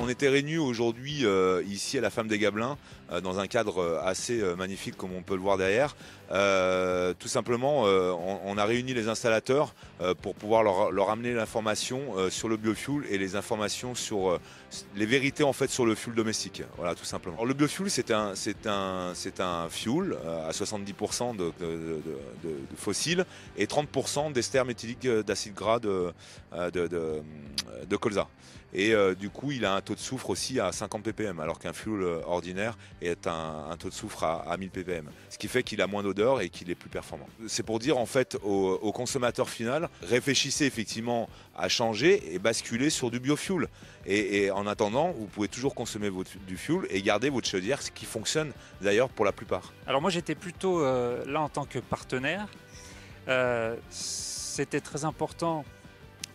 on était réunis aujourd'hui ici à la Femme des Gabelins dans un cadre assez magnifique comme on peut le voir derrière. Tout simplement, on a réuni les installateurs pour pouvoir leur amener l'information sur le biofuel et les informations sur les vérités en fait sur le fuel domestique. Voilà, tout simplement. Alors, le biofuel, c'est un fuel à 70% de fossiles et 30% d'ester méthylique d'acide gras de colza. Et du coup, il a un taux de soufre aussi à 50 ppm, alors qu'un fuel ordinaire est un taux de soufre à 1000 ppm. Ce qui fait qu'il a moins d'odeur et qu'il est plus performant. C'est pour dire en fait au consommateur final, réfléchissez effectivement à changer et basculer sur du biofuel. Et en attendant, vous pouvez toujours consommer du fuel et garder votre chaudière, ce qui fonctionne d'ailleurs pour la plupart. Alors moi j'étais plutôt là en tant que partenaire. C'était très important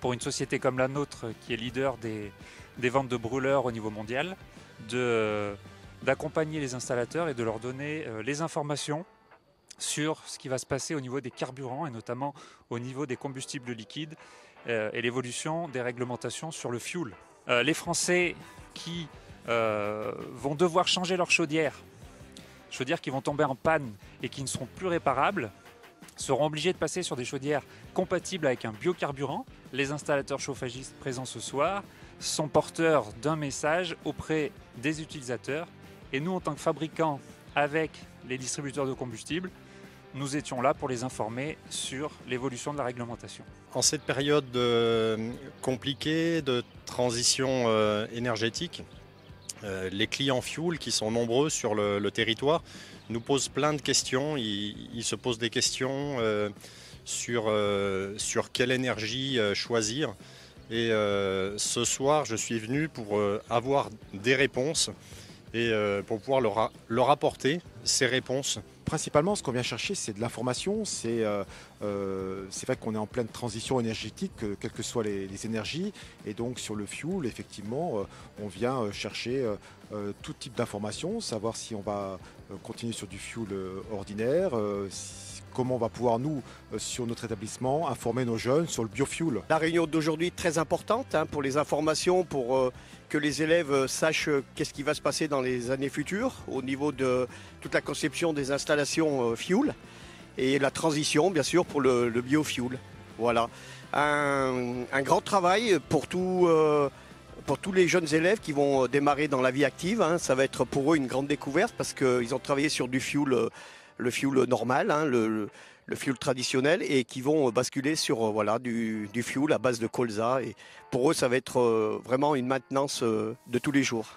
pour une société comme la nôtre, qui est leader des ventes de brûleurs au niveau mondial, d'accompagner les installateurs et de leur donner les informations sur ce qui va se passer au niveau des carburants et notamment au niveau des combustibles liquides et l'évolution des réglementations sur le fuel. Les Français qui vont devoir changer leurs chaudières qui vont tomber en panne et qui ne seront plus réparables, seront obligés de passer sur des chaudières compatibles avec un biocarburant. Les installateurs chauffagistes présents ce soir sont porteurs d'un message auprès des utilisateurs. Et nous, en tant que fabricants, avec les distributeurs de combustibles, nous étions là pour les informer sur l'évolution de la réglementation. En cette période compliquée de transition énergétique, les clients fuel qui sont nombreux sur le territoire nous posent plein de questions. Ils se posent des questions sur quelle énergie choisir. Et ce soir, je suis venu pour avoir des réponses et pour pouvoir leur apporter ces réponses. Principalement, ce qu'on vient chercher, c'est de l'information. C'est vrai qu'on est en pleine transition énergétique, quelles que soient les énergies. Et donc, sur le fuel, effectivement, on vient chercher tout type d'informations, savoir si on va continuer sur du fuel ordinaire, comment on va pouvoir, nous, sur notre établissement, informer nos jeunes sur le biofuel. La réunion d'aujourd'hui est très importante pour les informations, pour que les élèves sachent qu'est-ce qui va se passer dans les années futures au niveau de toute la conception des installations fuel et la transition, bien sûr, pour le biofuel. Voilà. Un grand travail pour tous les jeunes élèves qui vont démarrer dans la vie active. Ça va être pour eux une grande découverte parce qu'ils ont travaillé sur du fuel, le fuel normal, le fuel traditionnel, et qui vont basculer sur du fuel à base de colza. Et pour eux, ça va être vraiment une maintenance de tous les jours.